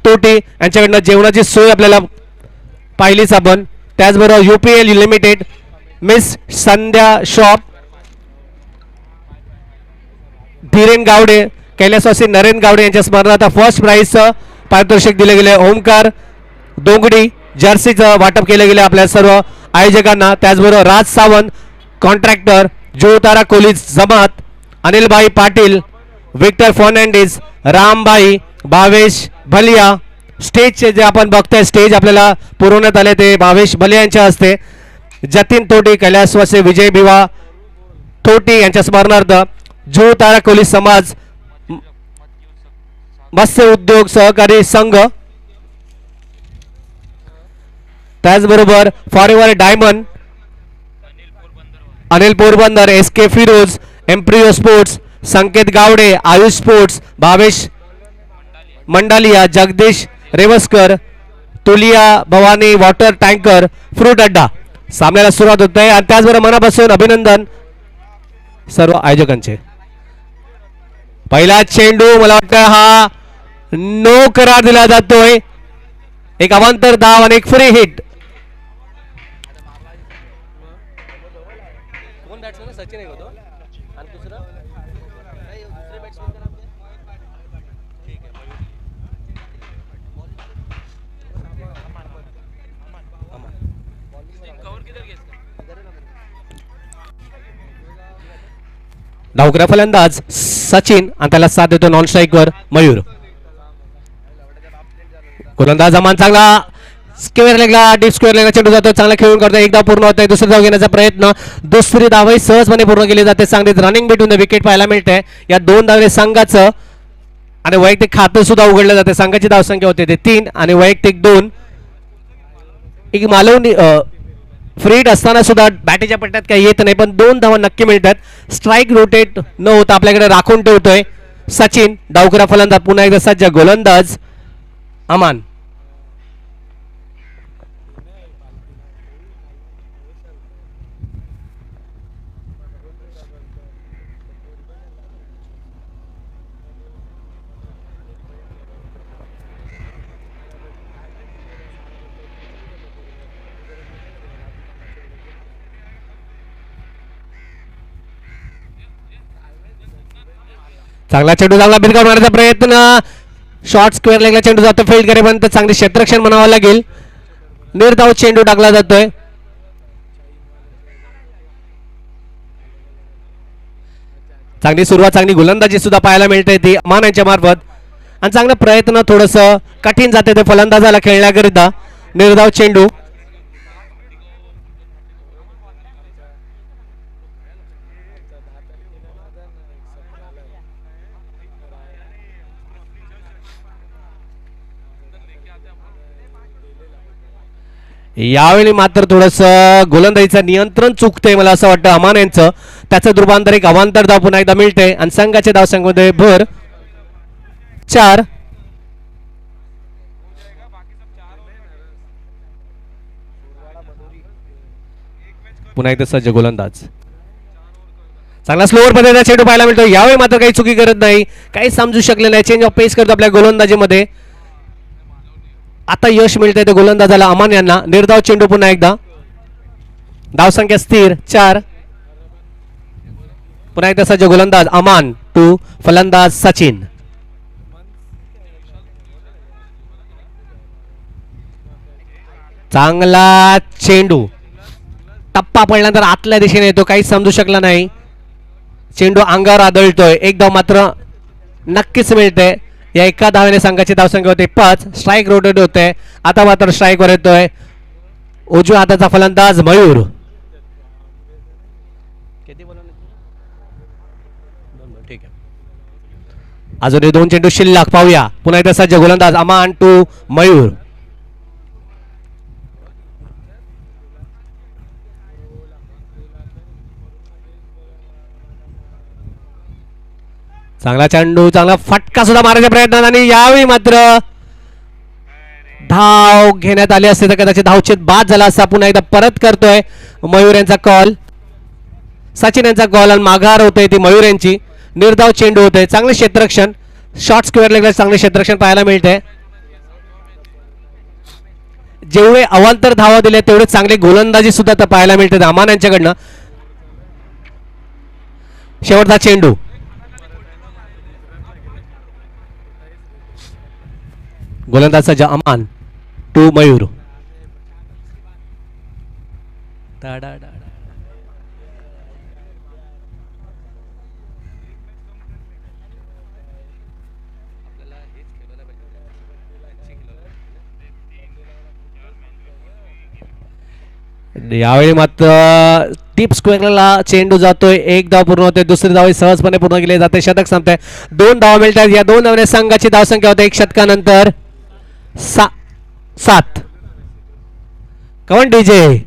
तोटी यांच्याकडनं जेवणाची सोय आपल्याला पाहिलीच आपण. त्याचबरोबर UPL लिमिटेड मिस संध्या शॉप, धीरेन गावडे, कैलासवासी नरेन गावडे यांच्या स्मरणार्थ फर्स्ट प्राइजचं पारितोषिक दिले गेले. ओमकार दोंगडी जर्सीचं वाटप केलं गेलं आपल्या सर्व आयोजकांना. त्याचबरोबर राज सावंत कॉन्ट्रॅक्टर, जुळतारा कोलीज जमात, अनिलभाई पाटील, विक्टर फर्नांडिस, रामभाई, भावेश भलिया. स्टेजचे जे आपण बघतोय स्टेज आपल्याला पुरवण्यात आले ते भावेश भलिया यांच्या हस्ते. जतीन तोटी, कैलासवासी विजय भिवा तोटी यांच्या स्मरणार्थ जुळतारा कोलीज समाज, मत्स्य उद्योग सहकारी संघ, त्याचबरोबर forever diamond, Anil Porbandar, SK Firoz, एम्प्रियो sports, Sanket Gawde, Ayush sports, Bhavesh Mandalia, Jagdish Revaskar, Tulia Bhavani water tanker, fruit Adda. सामन्याला सुरुवात होत आहे आणि त्याचबरोबर मनापासून अभिनंदन सर्व आयोजकांचे. पहिला चेंडू मला वाटतं हा नो करार दिला जातोय. एक अवांतर धाव आणि एक फ्री हिट. सचिन आहे होतो आणि दुसरा दुसरे बॅट्समन का नाम क्या? ठीक है कवर किधर गया इसका? डावकरा फलंदाज सचिन आणि त्याला साथ देतो नॉन स्ट्राइकवर मयूर. गोलंदाज अमान चांगला स्क्वेअर लेगला, डीप स्क्वेअर लेगला चेंडू जातो, चांगला खेळून करतो. एक धाव पूर्ण होत आहे. दुसरी धाव घेण्याचा प्रयत्न, दुसरी धावही सहजपणे पूर्ण केली जाते. चांगलीच रनिंग बिटवीन द विकेट पाहायला मिळते. या दोन धावने संघाचं आणि वैयक्तिक खातं सुद्धा उघडलं जाते. संघाची धावसंख्या होते ते 3 आणि वैयक्तिक 2. एक मालवणी फ्रीड असताना सुद्धा बॅटीच्या पट्ट्यात काही येत नाही, पण 2 धावा नक्की मिळतात. स्ट्राईक रोटेट न होता आपल्याकडे राखून ठेवतोय सचिन. डावकरा फलंदाज पुन्हा एकदा सज्ज. गोलंदाज अमान. चांगला चेंडू, चांगला बिरकाव मारण्याचा प्रयत्न. शॉर्ट स्क्वेअर लेगला चेंडू जातो. फील्ड करेपर्यंत चांगले क्षेत्ररक्षण म्हणावं लागेल. निर्धाव चेंडू टाकला जातोय. चांगली सुरुवात, चांगली गोलंदाजी सुद्धा पाहायला मिळते ती अमान यांच्या मार्फत. आणि चांगला प्रयत्न, थोडस कठीण जाते ते फलंदाजाला खेळण्याकरिता. निर्धाव चेंडू. यावेळी मात्र थोडस गोलंदाजीचं नियंत्रण चुकतंय मला असं वाटतं अमान यांचं. त्याचं रूपांतर एक अवांतर धाव पुन्हा एकदा मिळते आणि संघाच्या धावसंख्येमध्ये भर 4. पुन्हा एकदा सज्ज गोलंदाज. चांगला स्लोअर पद्धतीचा चेंडू पाहायला मिळतो. यावेळी मात्र काही चुकी करत नाही, काही समजू शकले नाही. चेंज ऑफ पेस करतो आपल्या गोलंदाजीमध्ये. आता यश मिळतंय ते गोलंदाजाला अमान यांना. निर्धाव चेंडू पुन्हा एकदा. धावसंख्या स्थिर 4. पुन्हा एकदा सज्ज गोलंदाज अमान टू फलंदाज सचिन. चांगला चेंडू, टप्पा पडल्यानंतर आतल्या दिशेने येतो, काही समजू शकला नाही. चेंडू अंगावर आदळतोय. एक धाव मात्र नक्कीच मिळते. या एका धावेने संघाची धावसंख्या होते 5. स्ट्राईक रोटेट होते. आता मात्र स्ट्राईक वर येतोय उजव्या हाताचा फलंदाज मयूर. ठीक आहे, अजूनही 2 चेंडू शिल्लक. पाहूया पुन्हा एकदा सज्ज गोलंदाज अमान टू मयूर. चांगला चेंडू, चांगला फटका सुद्धा मारायचा प्रयत्न आणि यावेळी मात्र धाव घेण्यात आली असते तर कदाचित धावचेत बाद झाला असता. पुन्हा एकदा परत करतोय मयूर यांचा कॉल, सचिन यांचा कॉल आणि माघार होते ती मयूर यांची. निर्धाव चेंडू होते. चांगले क्षेत्ररक्षण, शॉर्ट स्क्वेअर लेगला चांगले क्षेत्ररक्षण पाहायला मिळते. जेवढे अवांतर धावा दिले तेवढे चांगले गोलंदाजी सुद्धा आता पाहायला मिळते अमान यांच्याकडनं. शेवटचा चेंडू गोलंदाज अमान टू मयूर. यावेळी मात्र टीप स्क्वेअरला चेंडू जातोय. एक धाव पूर्ण होते. दुसरी धाव सहजपणे पूर्ण केली जाते. शतक संपते. 2 धाव मिळतात. या 2 धावने संघाची धावसंख्या होते 1 षटकानंतर 7. कमन डीजे.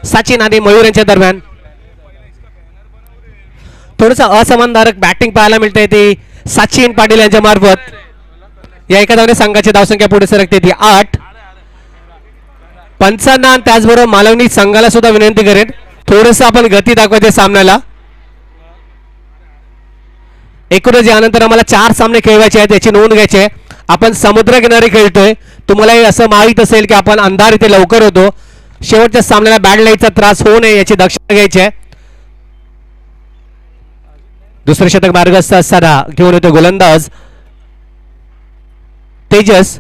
सचिन आणि मयूर यांच्या दरम्यान थोडस असमानधारक बॅटिंग पाहायला मिळते ती सचिन पाटील यांच्या मार्फत. या एका धावने संघाची धावसंख्या पुढे सरकते ती 8. पंचांना त्याचबरोबर मालवणी संघाला सुद्धा विनंती करेन थोडस आपण गती दाखवायचे सामन्याला. एकूणच यानंतर आम्हाला 4 सामने खेळवायचे आहेत याची नोंद घ्यायची आहे. आपण समुद्रकिनारी खेळतोय. तुम्हालाही असं माहीत असेल की आपण अंधार इथे लवकर होतो. शेवटच्या सामन्याला बॅड लाईटचा त्रास होऊ नये याची दक्षता घ्यायची आहे. दुसरे शतक मार्गस्थ असताना घेऊन येतो गोलंदाज तेजस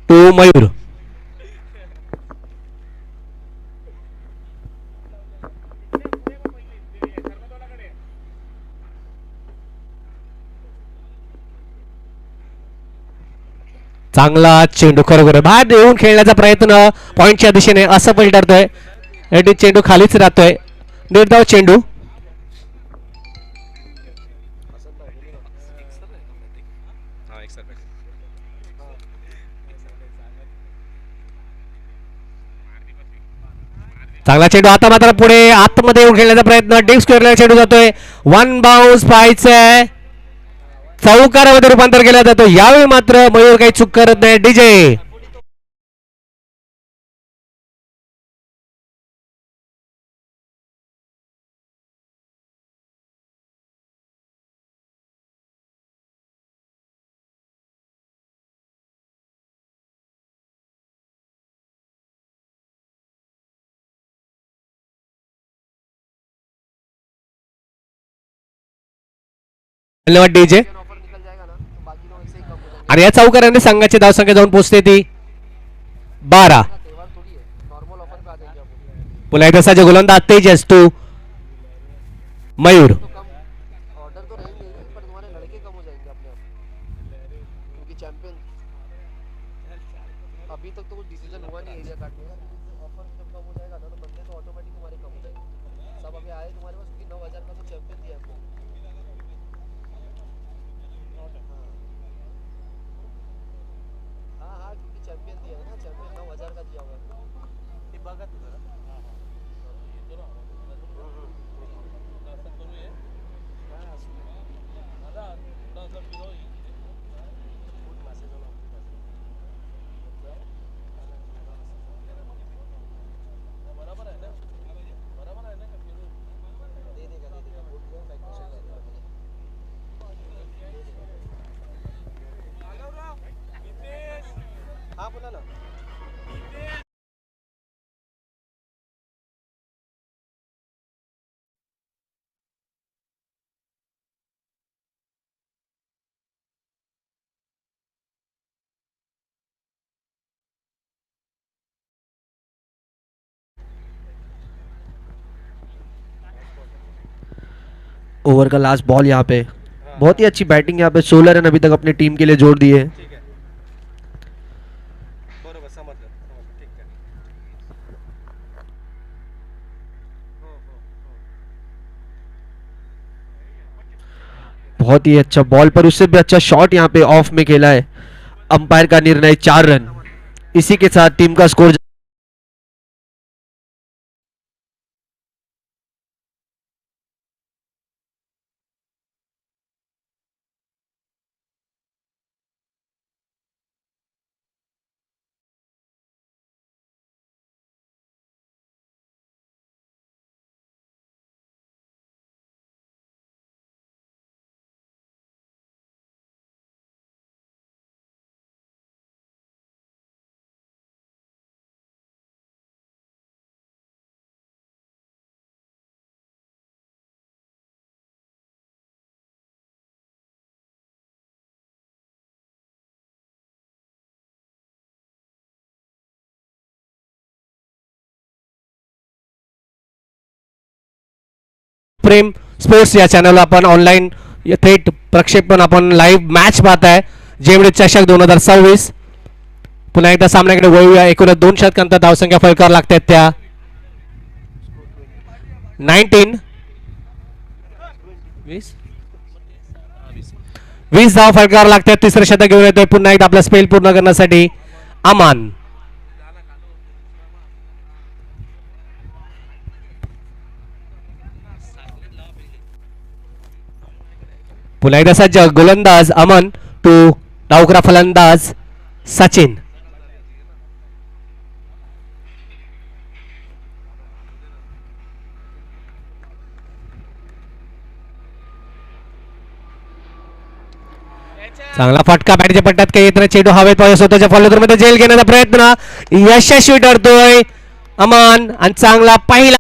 टू मयूर. चांगला चेंडू खरोखर बाहेर येऊन खेळण्याचा प्रयत्न पॉइंटच्या दिशेने असफल ठरतोय. चेंडू खालीच राहतोय. निर्धाव चेंडू चांगला चेंडू आता मात्र पुढे आतमध्ये येऊन खेळण्याचा प्रयत्न. डीप स्क्वेअरला चेंडू जातोय. 1 बाउन्स पाहायचंय. चौकारामध्ये रूपांतर केला जातो. यावेळी मात्र मयूर काही चूक करत नाही. डीजे धन्यवाद डीजे. आणि या चौकाराने संघाची धावसंख्या जाऊन पोहोचते ती 12. पुन्हा एकदा साजे गोलंदाज तेजस टू मयूर. अभी तक तो कुछ डिसीजन हुआ नहीं एरिया काटने का. ऑफर जब कम हो जाएगा ना तो बंदे तो ऑटोमेटिक तुम्हारे कम हो जाएंगे. सब अभी आए तुम्हारे पास क्योंकि 9,000 का तो चैंपियन दिया आपको. हाँ हाँ क्योंकि चैंपियन दिया है ना. चैंपियन 9,000 का दिया हुआ है. ते बघा तू जरा. ओवर का लास्ट बॉल यहाँ पे। बहुत ही अच्छी बैटिंग यहाँ पे, 16 रन अभी तक अपनी टीम के लिए जोड़ दिए। बहुत ही अच्छा बॉल पर उससे भी अच्छा शॉट यहाँ पे ऑफ में खेला है। अंपायर का निर्णय 4 रन। इसी के साथ टीम का स्कोर प्रेम स्पोर्ट्स या चॅनलला आपण ऑनलाईन थेट प्रक्षेपण आपण लाईव्ह मॅच पाहताय जेवढे चषक 2026. पुन्हा एकदा सामन्याकडे वळूया. एकूणच 2 षटकांत धावसंख्या फलकावर लागतात त्या 19 20 धाव फलकावर लागतात. तिसरं शतक घेऊन येतोय पुन्हा एकदा आपला स्पेल पूर्ण करण्यासाठी अमान. पुन्हा एकदा सज्ज गोलंदाज अमन टू डावकरा फलंदाज सचिन. चांगला फटका बॅटच्या पट्ट्यात काही येत नाही. चेंडू हवेत पाहिजे स्वतःच्या फॉलोमध्ये जेल घेण्याचा प्रयत्न यशस्वी ठरतोय अमान आणि चांगला पहिला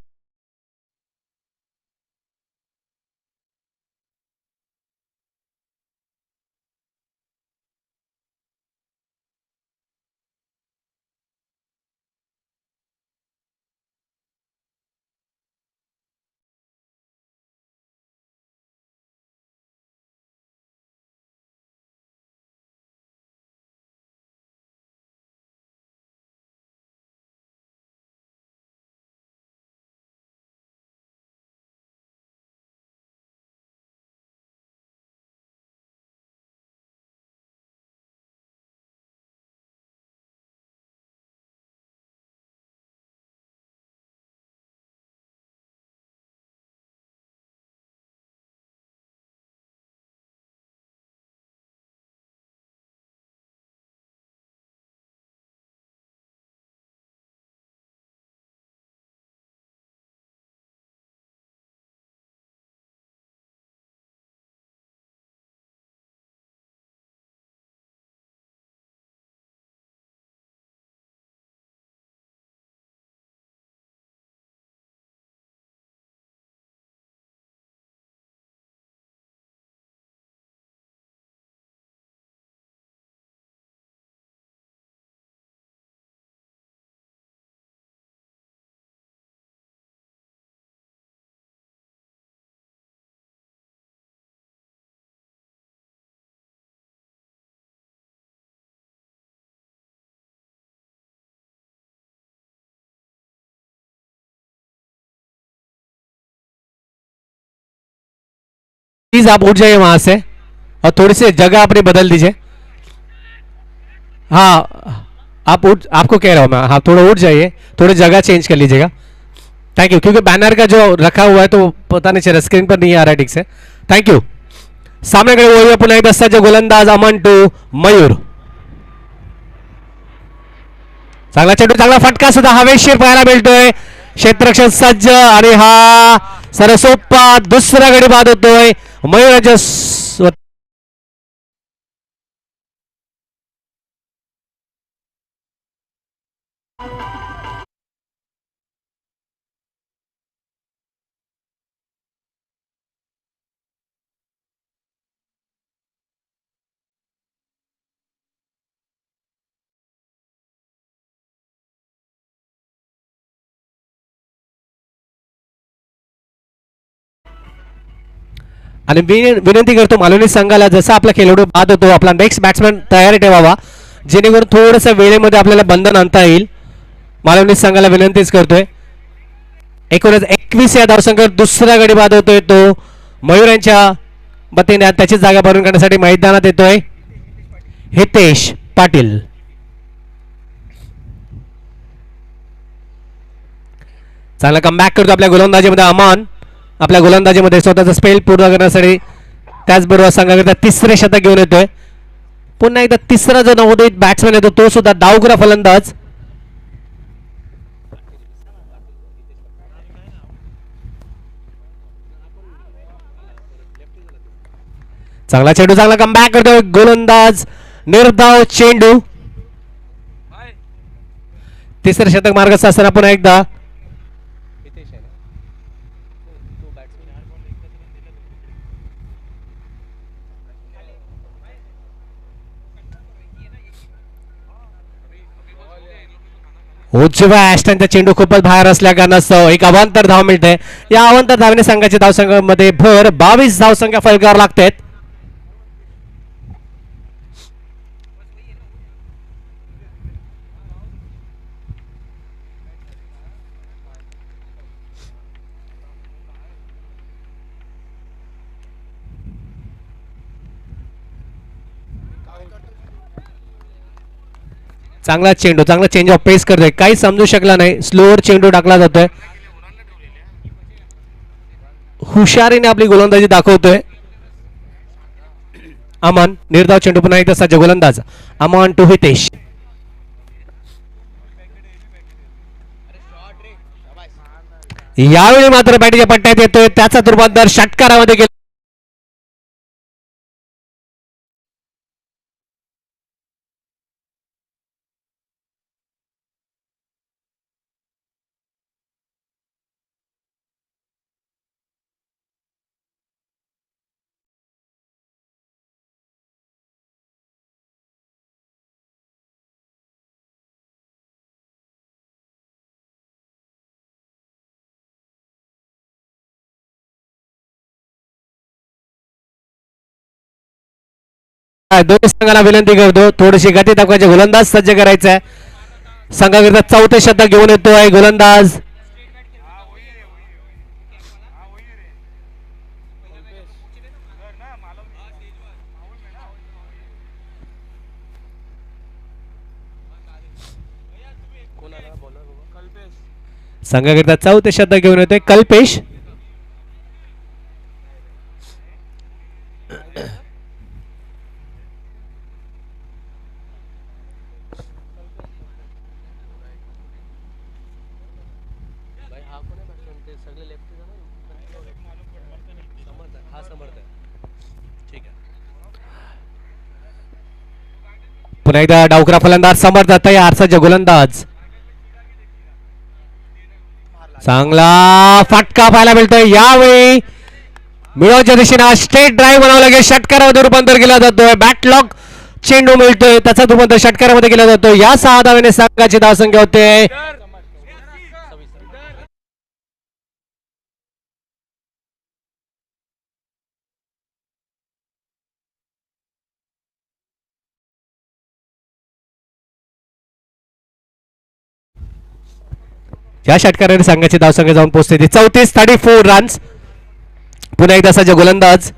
प्लीज आप उठ जाइए वहां से और थोड़ी सी जगह अपनी बदल दीजिए. हाँ आप उठ आपको कह रहा हूँ मैं. हाँ थोड़ा उठ जाइए. थोड़ी जगह चेंज कर लीजिएगा. Thank you. क्योंकि बैनर का जो रखा हुआ है तो पता नहीं चल रहा स्क्रीन पर नहीं आ रहा है ठीक से. Thank you. सामन्याकडे वळूया पुन्हा एकदा सज्ज गोलंदाज अमन टू मयूर. चांगला चेंडू चांगला फटका सुद्धा हवेशीर पाहायला मिळतोय. क्षेत्ररक्षण सज्ज आणि हा सरसोप्पा दुसरा गडी बाद होतोय मयूराच्या आणि मी विनंती करतो मालवणी संघाला, जसं आपला खेळाडू बाद होतो आपला नेक्स्ट बॅट्समॅन तयारी ठेवावा, जेणेकरून थोडंसं वेळेमध्ये आपल्याला बंधन आणता येईल. मालवणी संघाला विनंतीच करतोय. एकूणच 21 या धावसंख्येवर दुसरा गडी बाद होतोय तो मयूर यांच्या वतीने. त्याची जागा भरून काढण्यासाठी मैदानात येतोय हितेश पाटील. चांगला कमबॅक करतो आपल्या गोलंदाजीमध्ये अमान. आपल्या गोलंदाजीमध्ये स्वतःचा स्पेल पूर्ण करण्यासाठी, त्याचबरोबर संघाकरिता तिसरे शतक घेऊन येतोय. पुन्हा एकदा तिसरा जो नवोदित बॅट्समॅन येतो तो सुद्धा डावखुरा फलंदाज. चांगला चेंडू, चांगला कमबॅक करतोय गोलंदाज निर्धाव चेंडू. तिसरे शतक मार्गात असताना पुन्हा एकदा उजव्या ॲस्टनचा चेंडू खूपच बाहेर असल्या कारणास्तव एक अवांतर धाव मिळते. या अवांतर धावने संघाच्या धावसंख्येमध्ये भर 22 धावसंख्या फलकावर लागतात. चांगला चेंडू, चांगला चेंज ऑफ पेस करतोय, काही समजू शकला नाही, स्लोअर चेंडू टाकला जातोय. हुशारीने आपली गोलंदाजी दाखवतोय अमन. निर्धाव चेंडू पुन्हा एकदा सज्ज गोलंदाज अमन टू हितेश. यावेळी मात्र बॅटीच्या पट्ट्यात येतोय, त्याचा रूपांतर षटकारामध्ये केला. दोन्ही संघाला विनंती करतो थोडीशी गती दाखवायची, गोलंदाज सज्ज करायचा आहे. संघाकरिता चौथे शतक घेऊन येतोय गोलंदाज. संघाकरिता चौथे शतक घेऊन येतोय कल्पेश. पुन्हा एकदा डावखुरा फलंदाज समर्थ तयार सज्ज गोलंदाज. चांगला फटका पाहायला मिळतोय. यावेळी मिळवच्या दिशेने स्ट्रेट ड्राईव्ह बनवला गेला, षटकारामध्ये रूपांतर केला जातोय. बॅटलॉक चेंडू मिळतोय, त्याचा रूपांतर षटकारामध्ये केला जातो. या 6 धावेने संघाची धावसंख्या होते या षटकाराने संघाची धावसंख्या जाऊन पोहोचते ती 34 रन्स. पुन्हा एकदा सज्ज गोलंदाज.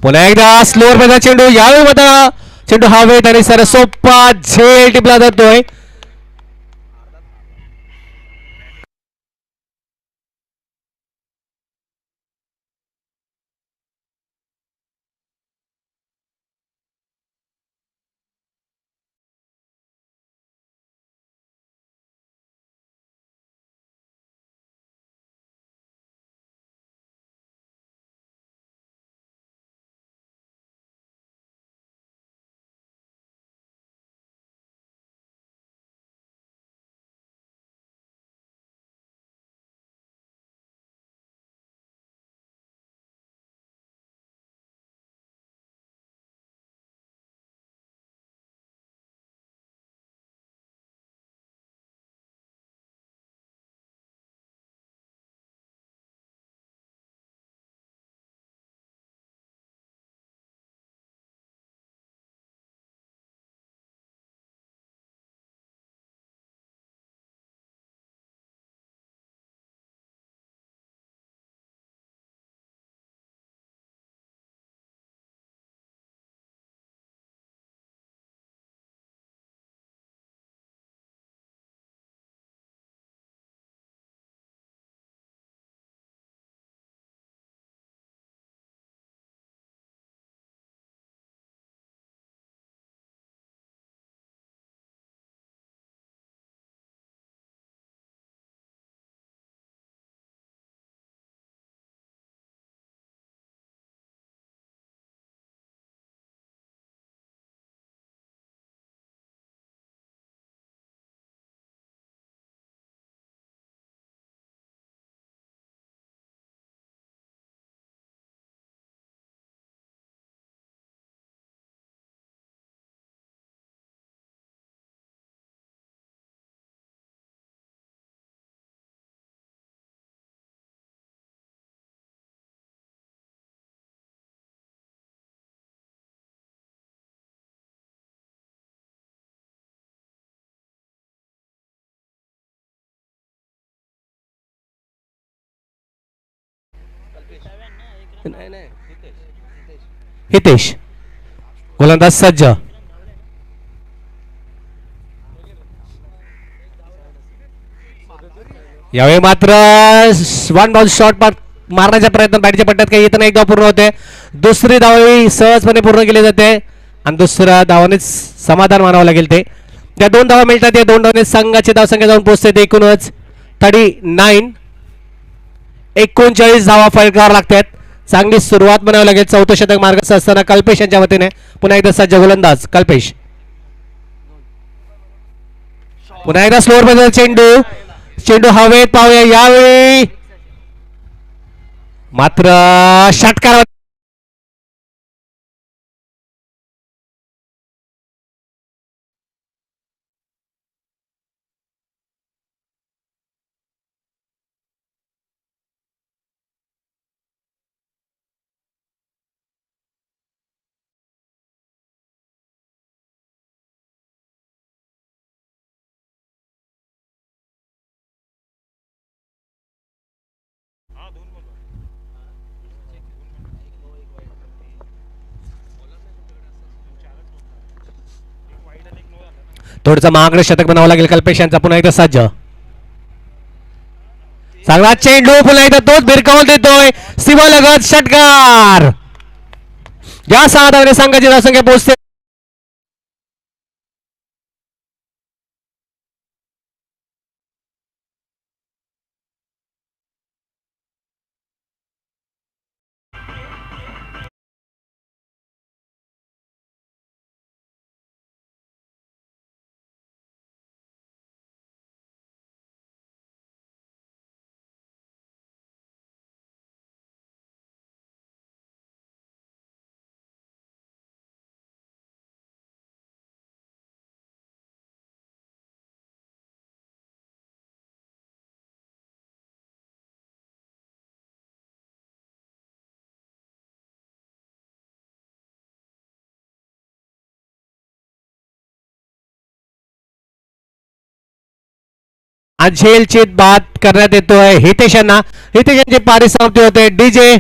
पुन्हा एकदा स्लोअर मध्ये चेंडू, यावेळी मात्र चेंडू हवेत आणि सर सोपा झेल टिपला जातोय. हितेश गोलंदाज सज्ज. यावेळी मात्र वन बाउंस शॉट मारण्याचा प्रयत्न बॅटच्या पट्ट्यात काही येताना एक धाव पूर्ण होते. दुसरी धाव सहजपणे पूर्ण केली जाते आणि दुसऱ्या धावानेच समाधान मानावं लागेल. ते त्या 2 धावा मिळतात. या 2 धावाने संघाची धावसंख्या जाऊन पोहोचते ते एकूणच 39. 39 धावा फलकावर लागतात. चांगली सुरुवात बनावी लागेल. 4थं षटक मार्गस्थ असताना कल्पेश यांच्या वतीने पुन्हा एकदा सज्ज गोलंदाज कल्पेश. पुन्हा एकदा स्लोअर बदल चेंडू हवेत पाहूया. यावेळी मात्र षटकार थोडंसं महागडं षटक बनावं लागेल कल्पेश यांचा. पुन्हा एकदा सज्ज चांगला चेंडू पुन्हा एकदा तोच भिरकावून देतोय सीमालगत षटकार. या 6 धावाने संघाची धावसंख्या पोहोचते. झेलची बात करण्यात येतोय हितेश यांना. हितेश यांची पारी समाप्ती होते. डीजे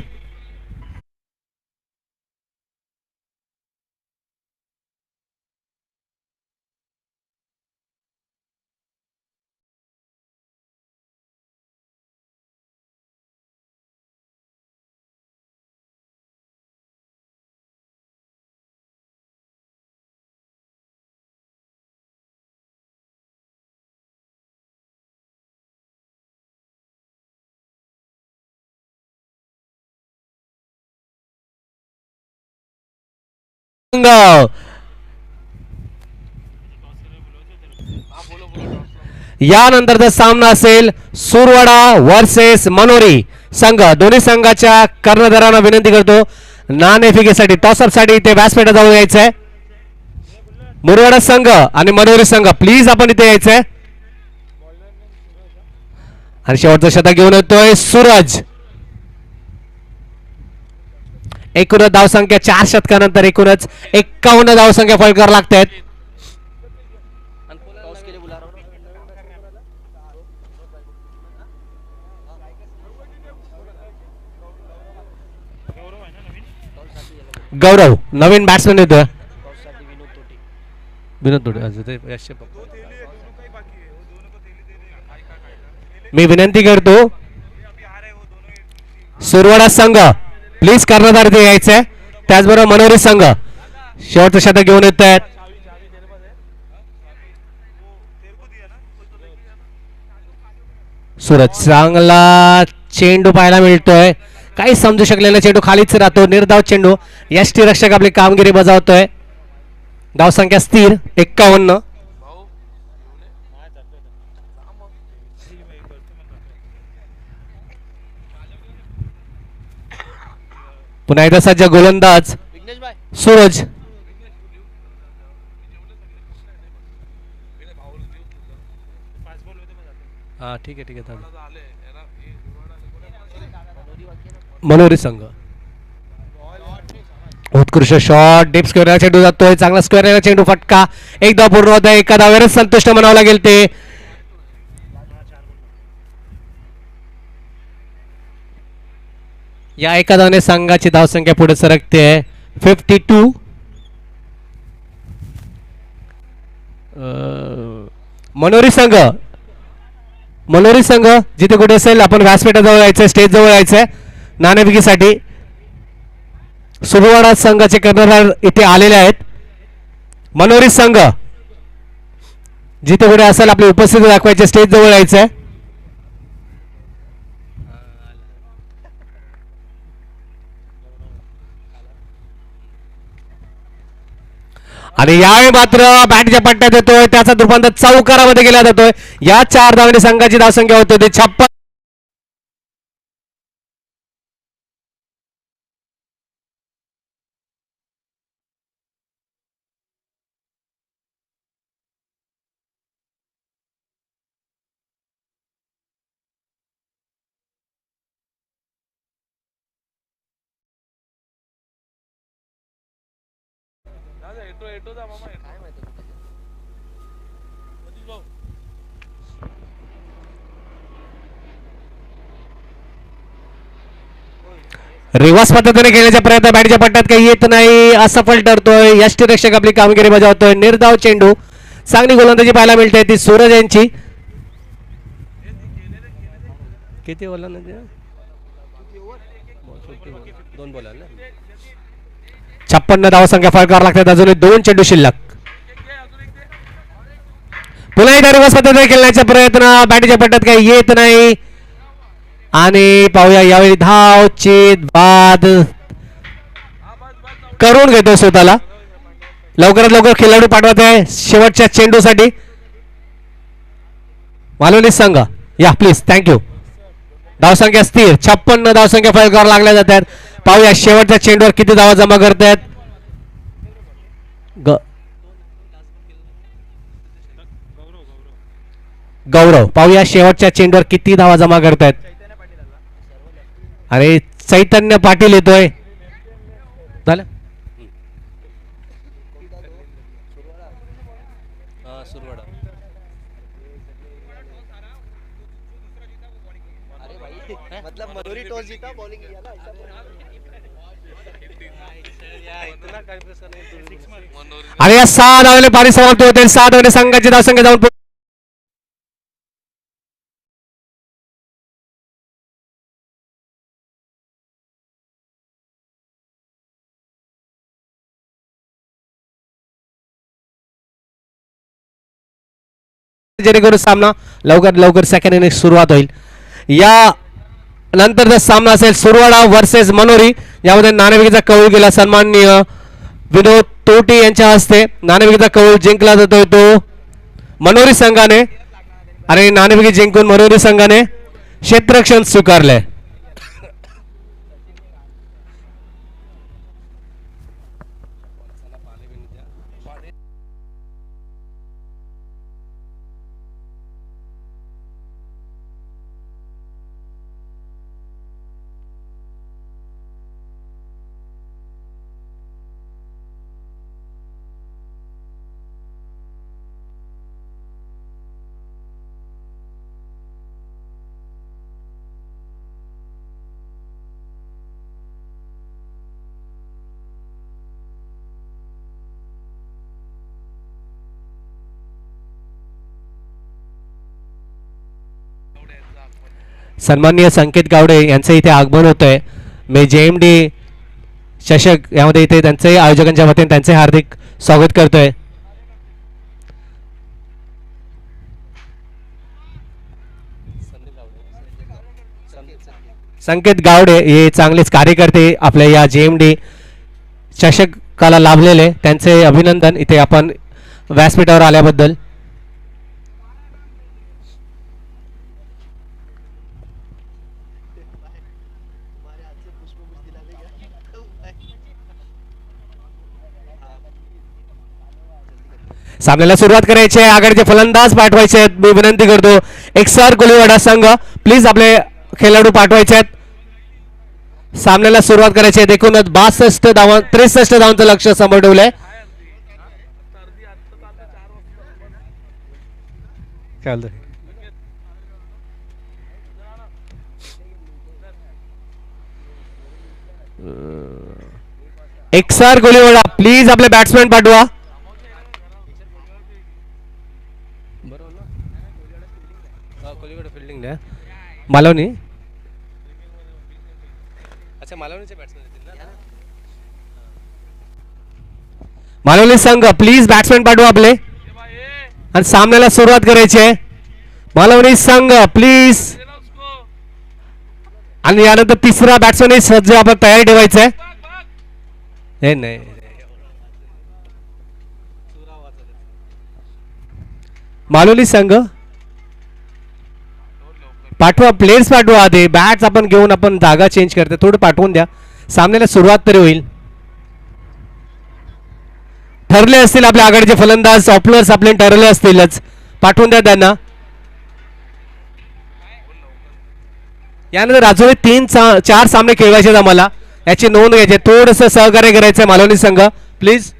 यानंतरचा सामना असेल सुरवाडा वर्सेस मनोरी संघ. दोन्ही संघाच्या कर्णधारांना विनंती करतो नाणेफेकीसाठी टॉसअप साठी इथे व्यासपीठात जाऊन यायचंय. मुरवाडा संघ आणि मनोरी संघ प्लीज आपण इथे यायचंय. आणि शेवटचं षटक घेऊन येतोय सूरज. एकूण धावसंख्या 4 षटकानंतर एकूणच 51 धावसंख्या फलकावर लागतात. गौरव नवीन बॅट्समॅन येतोय. विनोद तोटे. मी विनंती करतो सुरवाडा संघ प्लीज कर्णधार इथे यायचंय. त्याचबरोबर मनोरी संघ शेवटचं षटक घेऊन येत आहेत. सूरज चांगला चेंडू पाहायला मिळतोय. काही समजू शकलेला चेंडू खालीच राहतो. निर्धाव चेंडू. यष्टी रक्षक आपली कामगिरी बजावतोय. धावसंख्या स्थिर 51. पुन्हा एकदा सज्ज गोलंदाज सूरज. हा ठीक आहे मनोरी संघ उत्कृष्ट शॉट डीप स्क्वेअर चेंडू जातोय. चांगला स्क्वेअर चेंडू फटका. एकदा पूर्ण होत आहे. एका धावेवरच संतुष्ट म्हणावं लागेल. ते या एका धावने संघाची धावसंख्या पुढे सरकते आहे 52. मनोरी संघ जिथे कुठे असेल आपण व्यासपीठाजवळ यायचंय, स्टेज जवळ यायचंय नाणेफेकीसाठी. सुरवाडा संघाचे कर्णधार इथे आलेले आहेत. मनोरी संघ जिथे कुठे असेल आपली उपस्थिती दाखवायची, स्टेज जवळ यायचंय. आणि यावेळी मात्र बॅटच्या पट्ट्यात येतोय, त्याचा रूपांतर चौकारामध्ये केला जातोय. या 4 धावांनी संघाची धावसंख्या होते ते 56. रिवर्स पद्धतीने खेळण्याचा प्रयत्न बॅटच्या पट्ट्यात काही येत नाही, असफल ठरतोय. यष्टीरक्षक आपली कामगिरी बजावतोय. निर्धाव चेंडू, चांगली गोलंदाजी पाहायला मिळते ती सूरज यांची. किती गोलंदाजी? 56 धावसंख्या फळकावर लागतात. अजूनही 2 चेंडू शिल्लक. पुन्हा एकदा रिवर्स पद्धतीने खेळण्याचा प्रयत्न, बॅटच्या पट्ट्यात काही येत नाही. आणि पाहूया यावेळी धावची बाद करून घेतो स्वतःला. लवकरात लवकर खेळाडू पाठवत आहे शेवटच्या चेंडूसाठी. मालवणी संघ या प्लीज, थँक्यू. धावसंख्या स्थिर 56 धावसंख्या फलकावर लागल्या जातात. पाहूया शेवटच्या चेंडूवर किती धावा जमा करतायत. गौरव, पाहूया शेवटच्या चेंडूवर किती धावा जमा करतायत. अरे चैतन्य पाटील येतोय. झालं आणि या 6 धावले पारी समाप्त होते. 6 धावले संघाची धावसंख्या जाऊन जेणेकरून सामना लवकर लवकर सेकंड इनिंग सुरुवात होईल. या नंतरचा सामना असेल सुरवाडा वर्सेस मनोरी. यामध्ये नाणेफेकीचा कौल गेला सन्माननीय विनोद तोटी यांच्या हस्ते. नाणेफेकीचा कौल जिंकला जातोय तो मनोरी संघाने. आणि नाणेफेकी जिंकून मनोरी संघाने क्षेत्ररक्षण स्वीकारले. सन्माननीय संकेत गावडे यांचं इथे आगमन होत आहे. मी JMD चषक यामध्ये इथे त्यांचे आयोजकांच्या वतीने त्यांचे हार्दिक स्वागत करतोय. संकेत गावडे हे चांगलेच कार्यकर्ते आपल्या या JMD चषकाला लाभलेले, त्यांचे अभिनंदन इथे आपण व्यासपीठावर आल्याबद्दल. सामन्याला सुरुवात करायची आहे. आघाडीचे फलंदाज पाठवायचे आहेत. मी विनंती करतो एक्सआर कोलीवाडा संघ प्लीज आपले खेळाडू पाठवायचे आहेत. सामन्याला सुरुवात करायची आहे. एकूणच 62 धावा 63 धावांचं लक्ष्य समोर ठेवलंय. एकसार गोली वळा प्लीज आपले बॅट्समॅन पाठवा. फिल्डिंग द्या मालवणी. अच्छा मालवणीचे बॅट्समॅन येतील ना. मालवणी संघ प्लीज बॅट्समॅन पाठवा आपले आणि सामन्याला सुरुवात करायची आहे. मालवणी संघ प्लीज. आणि यानंतर तिसरा बॅट्समॅन सज्ज आपण तयारी ठेवायचं आहे. हे नाही मालवणी संघ पाठवा प्लेयर्स पाठवा. आधी बॅट्स आपण घेऊन आपण जागा चेंज करते थोडं पाठवून द्या. सामन्याला सुरुवात तरी होईल. ठरले असतील आपल्या आघाडीचे फलंदाज ऑपलर्स आपले ठरले असतीलच. पाठवून द्या त्यांना. यानंतर अजून 3-4 सामने खेळवायचे आहेत आम्हाला. याची नोंद घ्यायची. थोडंसं सहकार्य करायचं आहे मालवणी संघ प्लीज.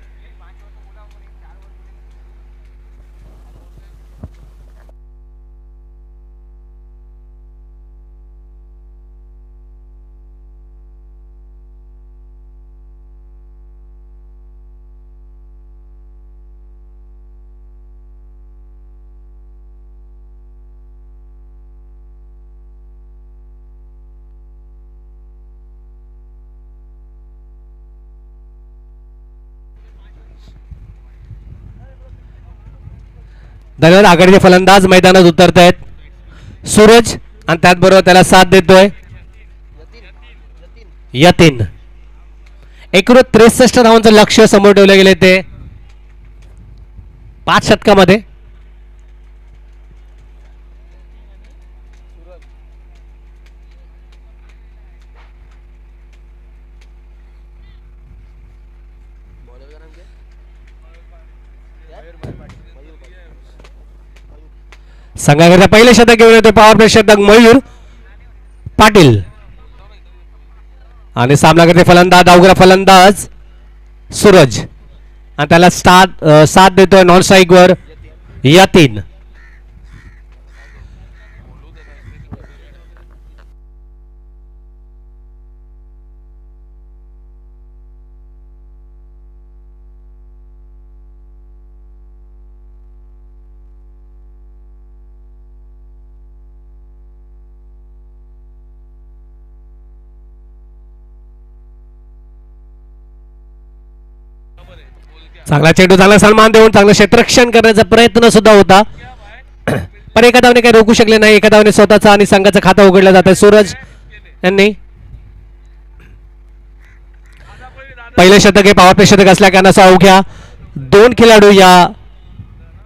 धन्यवाद. आघाडीचे फलंदाज मैदानात उतरत आहेत. सूरज आणि त्याचबरोबर त्याला साथ देतोय यतीन. एकूण 63 धावांचं लक्ष समोर ठेवले गेले ते 5 षटकामध्ये. संघाकरता पहिले शतक घेऊन येतो पॉवर प्ले षटक मयूर पाटील. आणि सामना करते फलंदाज डावखुरा फलंदाज सूरज आणि त्याला साथ देतोय नॉन स्ट्राईक वर यतीन. चांगला चेंडू चांगला सन्मान देऊन चांगलं क्षेत्ररक्षण करण्याचा प्रयत्न सुद्धा होता. पण एका धावने काही रोखू शकले नाही. एका धावने स्वतःचा आणि संघाचं खातं उघडलं जात आहे सूरज यांनी. पहिले शतक हे पॉवर प्ले शतक असल्या कारणाचा अवघ्या 2 खेळाडू या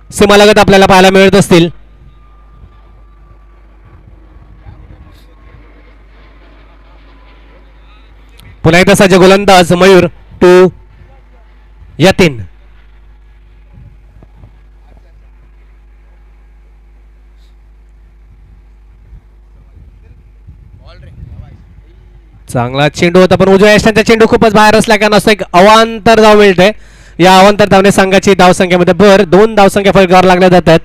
सीमालगत आपल्याला पाहायला मिळत असतील. पुन्हा एकदा सज्ज गोलंदाज मयूर टू यतीन. चांगला चेंडू होता पण उजव्या यष्टांचा चेंडू खूपच बाहेर असल्या कारणास्तव एक अवांतर धाव मिळते. या अवांतर धावने संघाची धावसंख्येमध्ये 2 धावसंख्या फरकावर लागल्या जातात.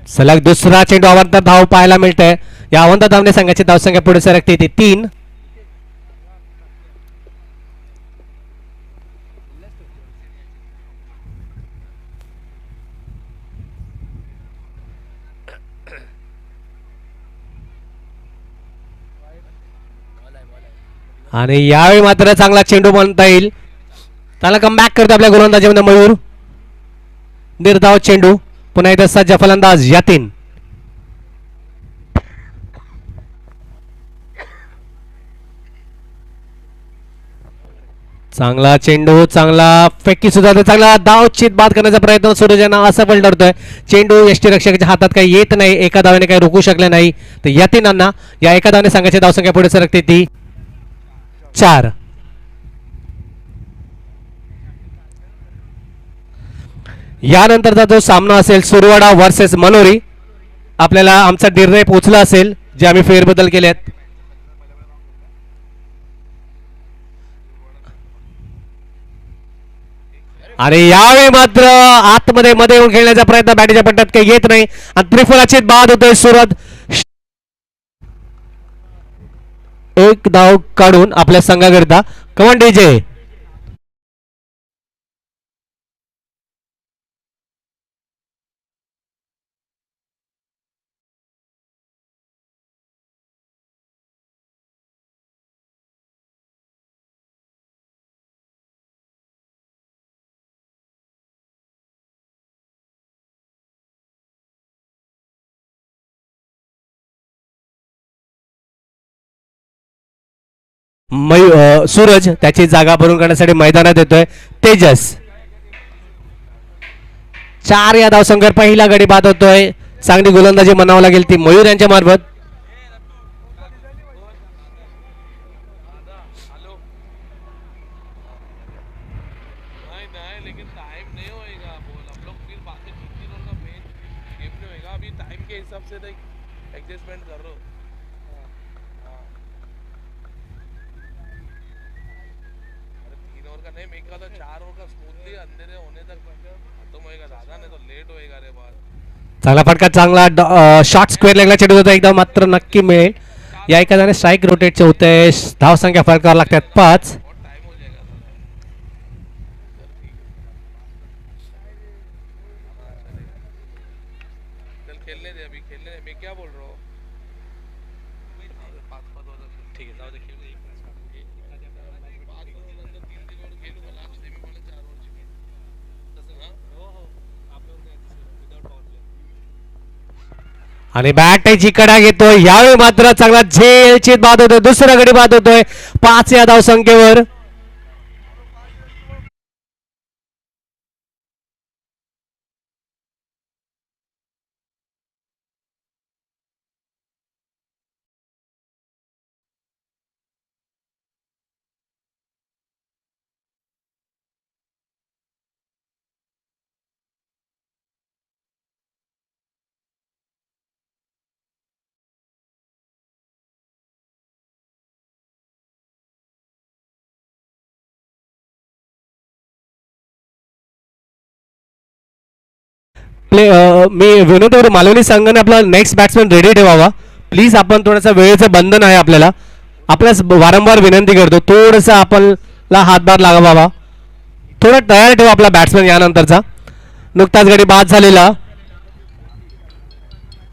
सलग दुसरा चेंडू अवांतर धाव पाहायला मिळते. या अवांतर धावने संघाची धावसंख्या पुढे सरकते ती 3. आणि यावेळी मात्र चांगला चेंडू म्हणता येईल. त्याला कमबॅक करतो आपल्या गोलंदाजीमध्ये मयूर. निर्धाव चेंडू पुन्हा एकदा सज्ज फलंदाज यतीन. चांगला चेंडू चांगला फेकी सुद्धा चांगला धाव चित बाद करण्याचा प्रयत्न सूरज यांना असफल ठरतोय. चेंडू यष्टीरक्षकाच्या हातात काही येत नाही. एका धावेने काही रोखू शकले नाही. तर यतीनांना या एका धावेने संघाची धावसंख्या पुढे सरकते ती 4. यानंतरचा जो सामना असेल सुरवाडा वर्सेस मनोरी. आपल्याला आमचा निर्णय पोहोचला असेल जे आम्ही फेरबदल केले आहेत. आणि यावेळी मात्र आतमध्ये मध्ये येऊन खेळण्याचा प्रयत्न बॅटीच्या पट्ट्यात काही येत नाही आणि त्रिफलाचित बाद होतोय सुरत. एक धाव काढून आपल्या संघाकरिता. कमन डीजे. सूरज त्याची जागा भरून काढण्यासाठी मैदानात येतोय. तेजस 4 या धावसंख्येवर पहिला गडी बाद होतोय. चांगली गोलंदाजी म्हणावं लागेल ती मयूर यांच्या मार्फत. चांगला फटका, चांगला शॉर्ट स्क्वेअर लेगला चेंडू होता एकदम मात्र नक्की मिळेल. या एखाद्याने स्ट्राईक रोटेटचे होते. धावसंख्या फरकावर लागतात 5. आणि बॅट कडा घेतोय. यावेळी मात्र चांगला झेलचित बाद होतोय. दुसरा गडी बाद होतोय 5 या धावसंख्येवर. मी विनोद मालवणी संघाने आपला नेक्स्ट बॅट्समॅन रेडी ठेवावा प्लीज. आपण थोडासा वेळेचं बंधन आहे आपल्याला. आपल्यास वारंवार विनंती करतो थोडंसं आपला हातभार लागावा. थोडं तयार ठेवा आपला बॅट्समॅन यानंतरचा. नुकताच गडी बाद झालेला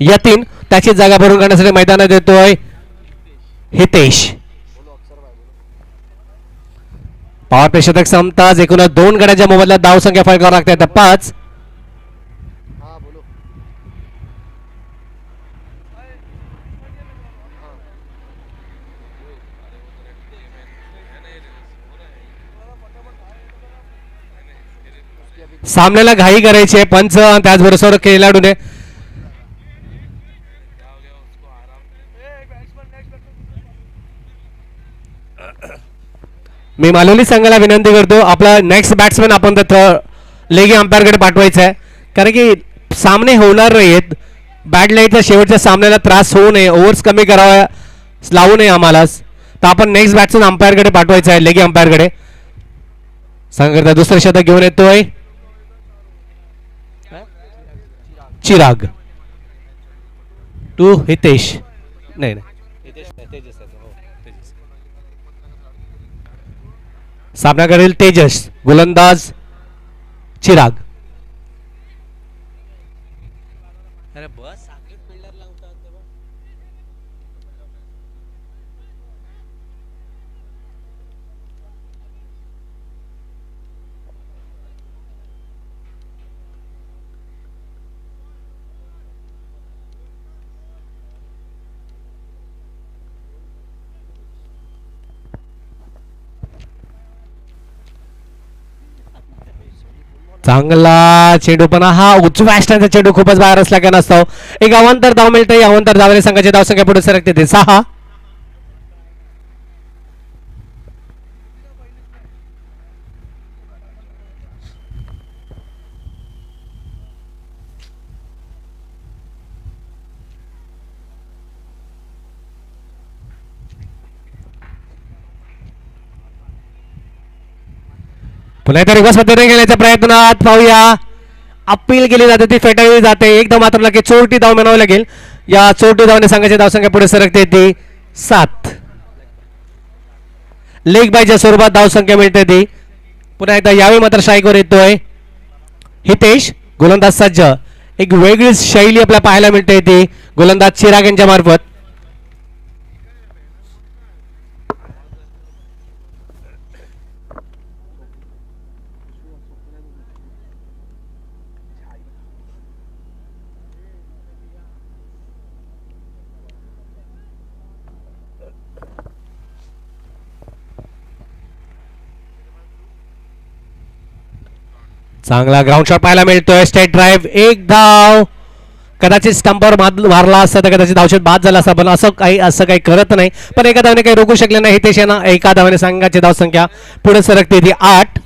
यतीन त्याची जागा भरून काढण्यासाठी मैदानात येतोय हितेश. पॉवर प्ले शतक संपताच एकूण 2 गड्यांच्या मोबदल्यात धावसंख्या फरकावर लागते 5. सामन्याला घाई करायची आहे पंच त्याचबरोबर खेळाडूने. मी मालवणी संघाला विनंती करतो आपला नेक्स्ट बॅट्समॅन आपण लेगी अंपायरकडे पाठवायचा आहे कारण की सामने होणार नाहीत. बॅट लाईटचा शेवटच्या सामन्याला त्रास होऊ नये. ओव्हर्स कमी करावा लावू नये आम्हाला. तर आपण नेक्स्ट बॅट्समॅन अंपायरकडे पाठवायचा आहे लेगी अंपायरकडे. संघाकरता दुसरं शतक घेऊन येतोय चिराग टू हितेश. नाही सामना करेल तेजस. गोलंदाज चिराग. चांगला चेंडू पण हा उजव्या स्टँडचा चेंडू खूपच बाहेर असला का नसतो. एक अवांतर धाव मिळते. अवांतर धावले संघाची धावसंख्या पुढे सरकते ते 6. पुन्हा एकदा रिवर्स पद्धतीने खेळण्याच्या प्रयत्नात पाहूया अपील केली जाते ती फेटाळली जाते एकदम मात्र लगेच चोरटी धाव मिळवावी लागेल या चोरटी धावने संघाची धावसंख्या पुढे सरकते ती 7 लेग बायच्या स्वरूपात धावसंख्या मिळते ती पुन्हा एकदा यावेळी मात्र स्ट्राईकवर येतोय हितेश गोलंदाज सज्ज एक वेगळी शैली आपल्याला पाहायला मिळते ती गोलंदाज चिराग यांच्या मार्फत चांगला ग्राउंड शॉट पाहायला मिळतोय स्टेट ड्राईव्ह एक धाव कदाचित स्टंपवर मारला असता तर कदाचित धावशेत बाद झाला असता पण असं काही करत नाही पण एका धावने काही रोखू शकले नाही हितेश यांना एका धावने संघाची धावसंख्या पुढे सरकते ती 8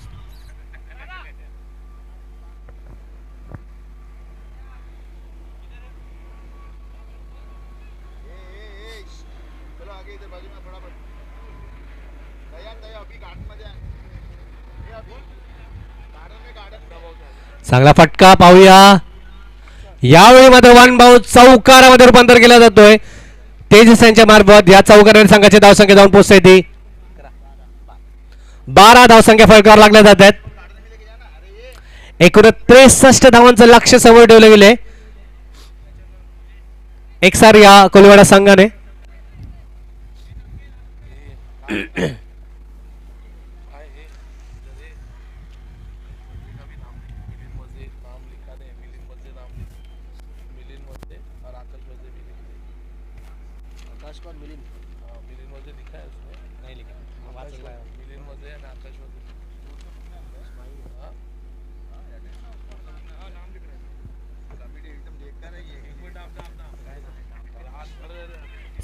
चांगला फटका पाहूया यावेळी मात्र वन बाउंड चौकारामध्ये रूपांतर केला जातोय तेजस यांच्या मार्फत या चौकाराने संघाची धावसंख्या जाऊन पोहोचते ती 12 धावसंख्या फलकावर लागल्या जातात एकूण 63 धावांचं लक्ष समोर ठेवले गेले एकसार या कोलवाडा संघाने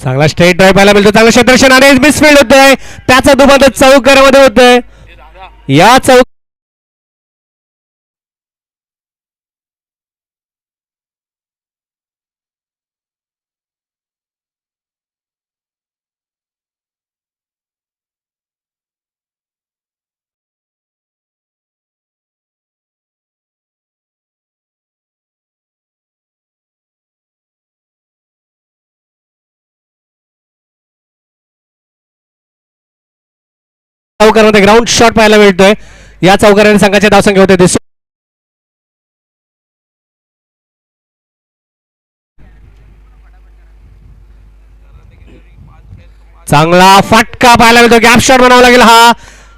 चांगला स्ट्रेट ड्राईव्ह पाहायला मिळतो चांगलं क्षेत्ररक्षण आणि मिसफील्ड होतोय त्याचा दुबार चौकारामध्ये होतोय या चौक चौकारामध्ये ग्राउंड शॉट पाहायला मिळतोय या चौकाराने संघाच्या धावसंख्या होते चांगला फटका पाहायला मिळतो गॅप शॉट बनावा लागेल हा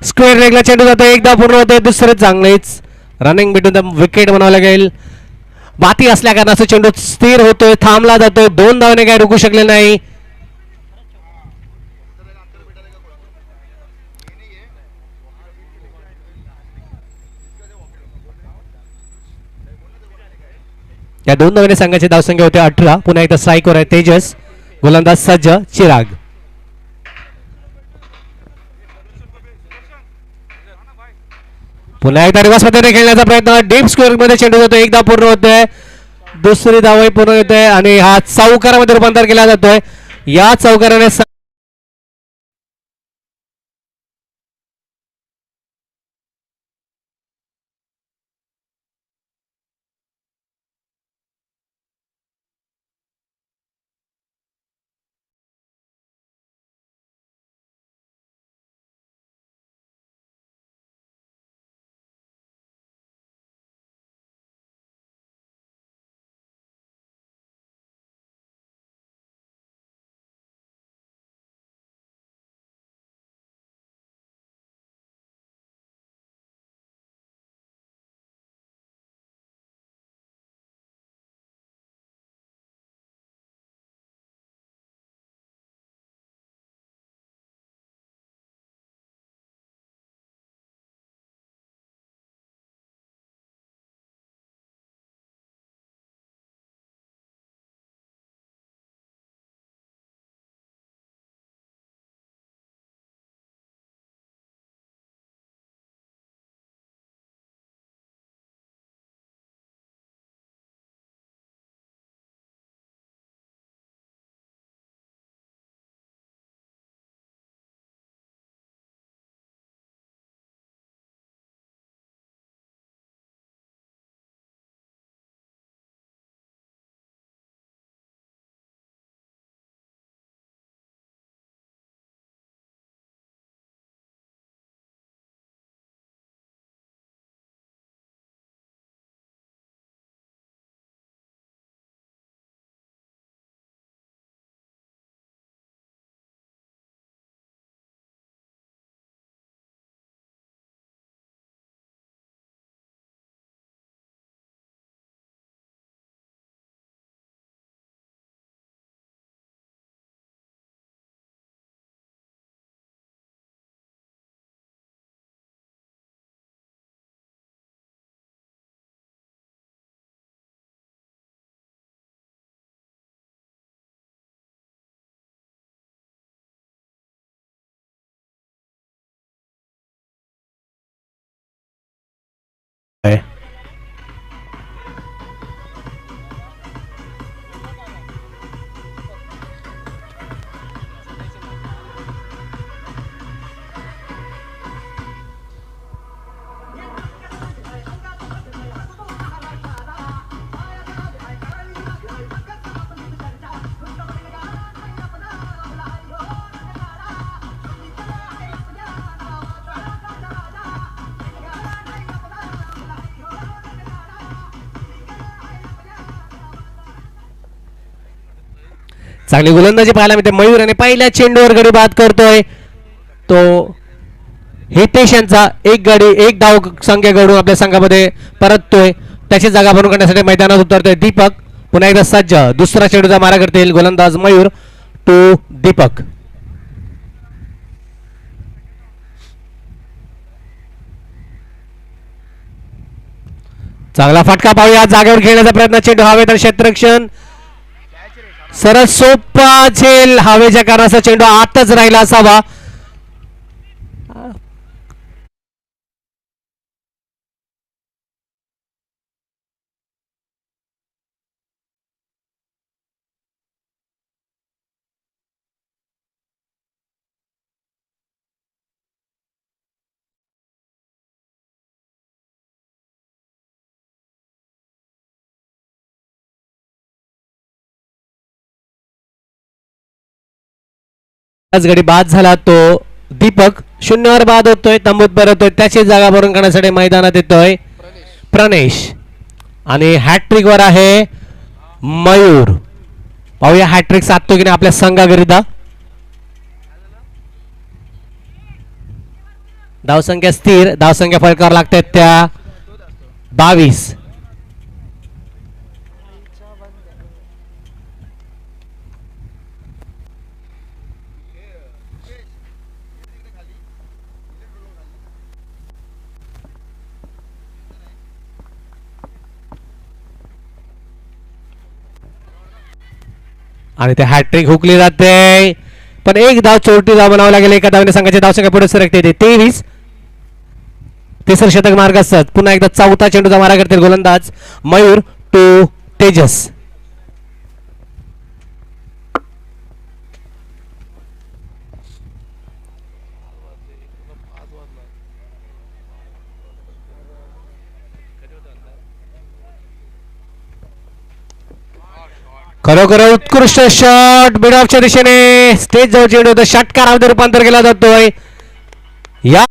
स्क्वेअर रेगला चेंडू जातो एकदा पूर्ण होते दुसरे चांगलेच रनिंग बिटून द विकेट बनावं लागेल बाती असल्या कारणाचं चेंडू स्थिर होतोय थांबला जातोय 2 धावने काही रोखू शकले नाही या 2 धावने संघाची धावसंख्या होते 18 पुन्हा एकदा स्ट्राईकवर आहे तेजस गोलंदाज सज्ज चिराग पुन्हा एकदा रिवर्स मध्ये खेळण्याचा प्रयत्न डीप स्क्वेअर मध्ये चेंडू जातो एकदा पूर्ण होतोय दुसरी धावही पूर्ण होते आणि हा चौकारामध्ये रूपांतर केला जातोय या चौकाराने चांगली गोलंदाजी पाहायला मिळते मयूर आणि पहिल्या चेंडूवर गडी बाद करतोय तो हितेश यांचा एक धाव संख्या घडून आपल्या संघामध्ये परततोय. त्याची जागा भरून काढण्यासाठी मैदानात उतरतोय दीपक. पुन्हा एकदा सज्ज दुसरा चेंडूचा मारा करतील गोलंदाज मयूर टू दीपक. चांगला फटका पाहूया जागेवर खेळण्याचा प्रयत्न चेंडू हवेत आणि क्षेत्ररक्षण सरळ सोपा झेल हवेच्या कारणाचा चेंडू आतच राहिला असावा. गडी बाद झाला तो दीपक शून्यावर बाद होतोय तंबूत परतोय. त्याची जागा भरून काढण्यासाठी मैदानात येतोय प्रणेश आणि हॅट्रिक वर आहे मयूर. पाहूया हॅट्रिक साधतो की नाही आपल्या संघाकरिता. धावसंख्या स्थिर धावसंख्या फळकावर लागतात त्या 22. आणि ते हॅट्रिक हुकली जाते पण एक धाव चोरटी धाव बनावं लागेल. एका धावने संघाची धावसंख्या पुढे सरकते 23. तिसरं शतक मार्ग असत. पुन्हा एकदा चौथा चेंडूचा मारा करतील गोलंदाज मयूर टू तेजस. खरोखर उत्कृष्ट शॉट मिड ऑफच्या दिशेने स्टेज जवळ चेंडू होता षटकारामध्ये रूपांतर केला जातोय. या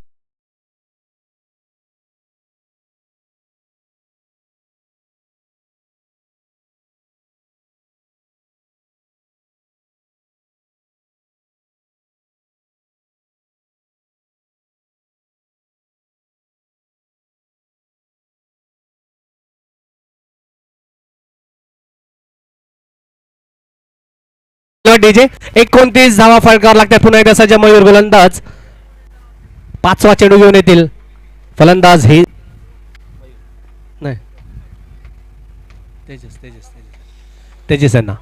डीजे 29 धावा फलकावर लागतात. पुन्हा एकदा सज्ज मयूर गोलंदाज. पाचवा चेंडू घेऊन येतील फलंदाज हे नाही तेजस तेजस तेजस यांना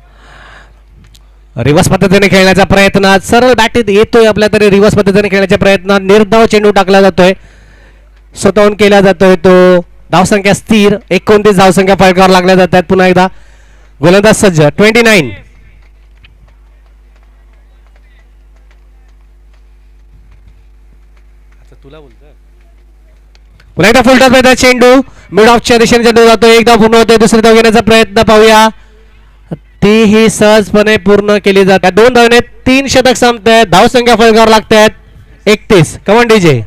रिवर्स पद्धतीने खेळण्याचा प्रयत्न सरळ बॅटीत येतोय आपल्या तरी रिवर्स पद्धतीने खेळण्याच्या प्रयत्न निर्धाव चेंडू टाकला जातोय स्वतःहून केला जातोय तो. धावसंख्या स्थिर 29 धावसंख्या फलकावर लागल्या जातात. पुन्हा एकदा गोलंदाज सज्ज 29. पुन्हा एकदा फुलटॉस मध्ये चेंडू मिड ऑफच्या दिशेने चेंडू जातो. एकदा पूर्ण होतोय दुसरी धाव घेण्याचा प्रयत्न पाहूया. तीही सहजपणे पूर्ण केली जाते. 2 धावने 3 शतक संपतात. धावसंख्या फलकावर लागतात 31. Come on DJ.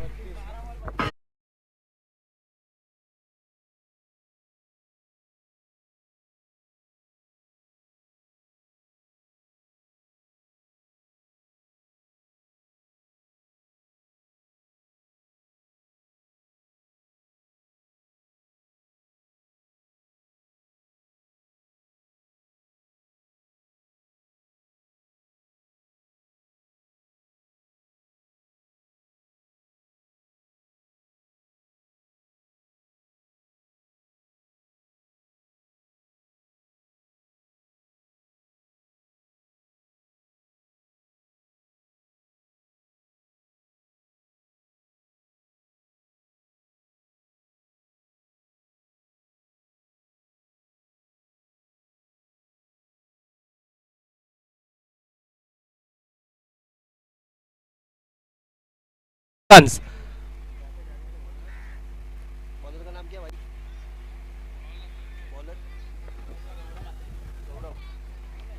रन्स.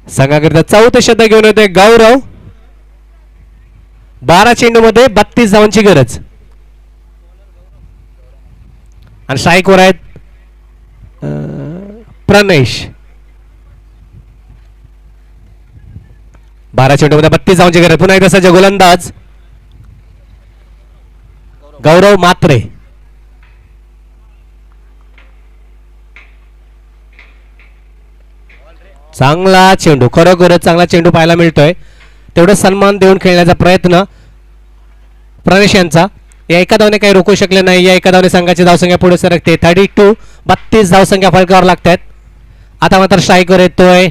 संघाकरिता चौथं शतक घेऊन येतोय गौरव. 12 चेंडू मध्ये 32 धावांची गरज. आणि स्ट्राईकवर आहेत प्रणेश. 12 चेंडू मध्ये 32 धावांची गरज. पुन्हा एकदा सज्ज गोलंदाज गौरव मात्रे. चांगला चेंडू, खरोखरच चांगला चेंडू पाहायला मिळतोय. तेवढं सन्मान देऊन खेळण्याचा प्रयत्न प्रणेश यांचा. या एका धावने काही रोखू शकले नाही. या एका धावने संघाची धावसंख्या पुढे सरकते. 32. 32 धावसंख्या फलकावर लागतात. आता मात्र स्ट्राईकवर येतोय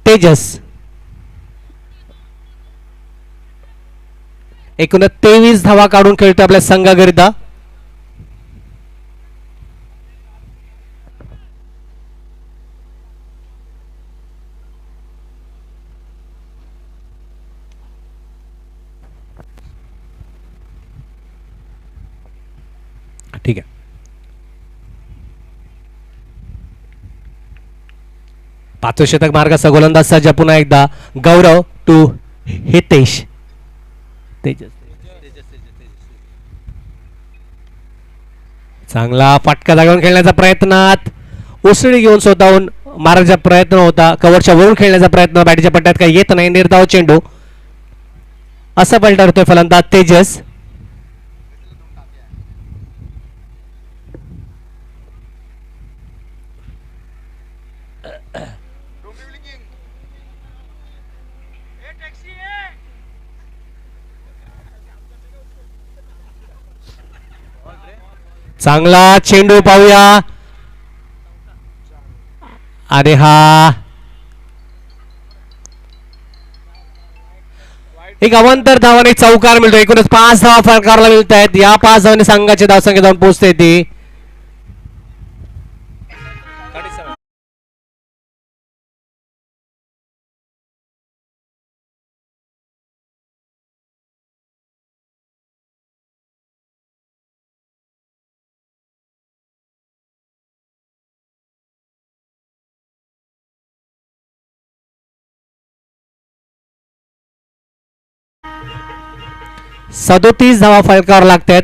तेजस. एकूण 23 धावा काढून खेळतोय आपल्या संघाकरिता. ठीक आहे. पाचवं शतक मार्गाचा गोलंदाज सज्ज. पुन्हा एकदा गौरव टू हितेश. तेजस. चांगला फटका जागून खेळण्याचा प्रयत्नात उसळी घेऊन स्वतःहून मारायचा प्रयत्न होता. कव्हरच्या वरून खेळण्याचा प्रयत्न बॅटच्या पट्ट्यात काही येत नाही. निर्धाव चेंडू. असं पलटवतोय फलंदाज तेजस. चांगला चेंडू पाहूया. अरे हा एक अवांतर धावाने चौकार मिळतो. एकूणच 5 धावा फलकाला मिळत आहेत. या 5 धावांनी संघाची धावसंख्या जाऊन पोहोचते ती. सदोतीस धावा फलकावर लागतात.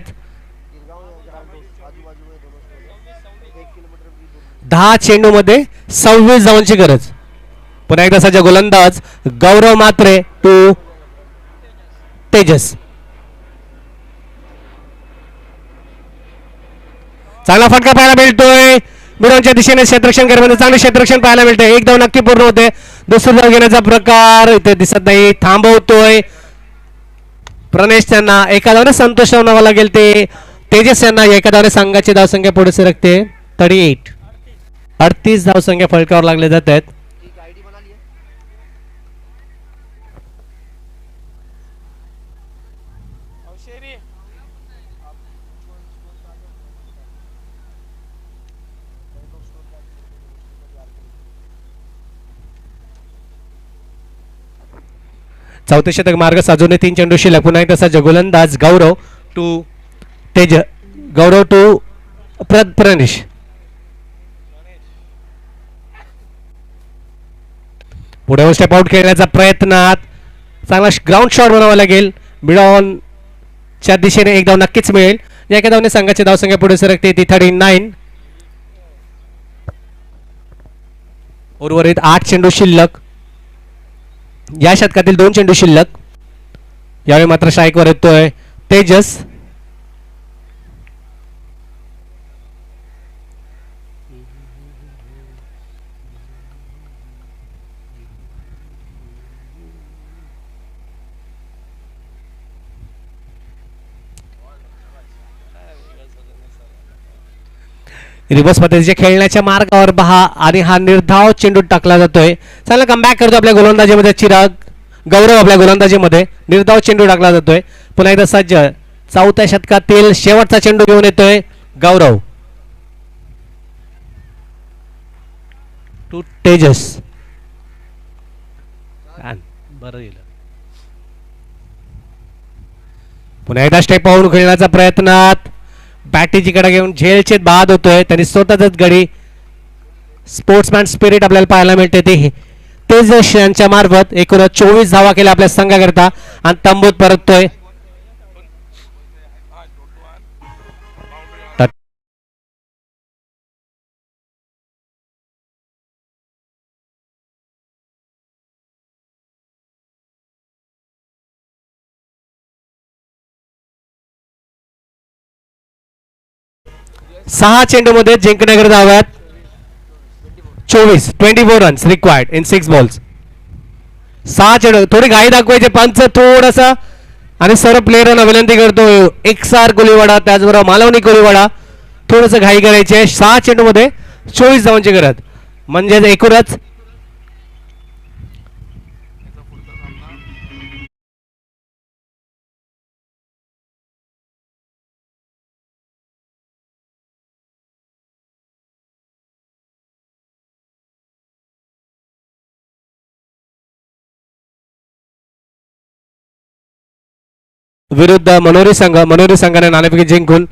10 चेंडू मध्ये 26 धावांची गरज. पुन्हा एकदा सज्ज गोलंदाज गौरव मात्रे टू तेजस. चांगला फटका पाहायला मिळतोय. मिडॉनच्या दिशेने क्षेत्ररक्षण करण्यामध्ये चांगले क्षेत्ररक्षण पाहायला मिळते. एक धाव नक्की पूर्ण होते. दुसरी धाव घेण्याचा प्रकार इथे दिसत नाही. थांबवतोय प्रणेश. त्यांना एका धावने संतोष ठेवावा लागेल. ते तेजस यांना एका धावने संघाची धावसंख्या पुढे सरकते. 38. 38 धावसंख्या फलकावर लागले जात आहेत. चौथे शतक मार्ग साजूने 3 चेंडू शिल्लक. पुन्हा एकदा सज्ज गोलंदाज गौरव टू तेज. गौरव टू प्रणेश. पुढे स्टेप आउट खेळण्याचा प्रयत्नात चांगला ग्राउंड शॉट बनावा लागेल. मिडॉनच्या दिशेने एक धाव नक्कीच मिळेल. या एका धावने संघाची धावसंख्या पुढे सरकते ती 39. उर्वरित 8 चेंडू शिल्लक. या शतकातील 2 चेंडू शिल्लक. यावेळी मात्र स्ट्राईकवर येतोय तेजस. रिव्हर्स पद्धतीच्या खेळण्याच्या मार्गावर पहा आणि हा निर्धाव चेंडू टाकला जातोय. चला कमबॅक करतो आपल्या गोलंदाजीमध्ये चिराग. गौरव आपल्या गोलंदाजीमध्ये निर्धाव चेंडू टाकला जातोय. पुन्हा एकदा सज्ज. चौथ्या शतकातील शेवटचा चेंडू घेऊन येतोय गौरव टू तेजस. बरं पुन्हा एकदा स्टेप पाहून खेळण्याचा प्रयत्नात बॅटीची कडा घेऊन झेलचे बाद होतोय. त्यांनी स्वतःच गडी स्पोर्ट्समॅन स्पिरिट आपल्याला पाहायला मिळते ते तेजस यांच्या मार्फत एकूण 24 धावा केल्या आपल्या संघाकरता आणि तंबूत परततोय. सहा चेंडूमध्ये जिंकण्याकरता हव्यात 24 रन्स रिक्वायर्ड इन 6 बॉल्स. 6 चेंडू थोडी घाई दाखवायचे पंच थोडासा आणि सर्व प्लेयरांना विनंती करतो एकसार गोलीवाडा त्याचबरोबर मालवणी गोलीवाडा थोडस घाई करायचे. 6 चेंडूमध्ये 24 धावांची गरज म्हणजे एकूणच विरुद्ध मनोरी संघाने नाणेफेक जिंकून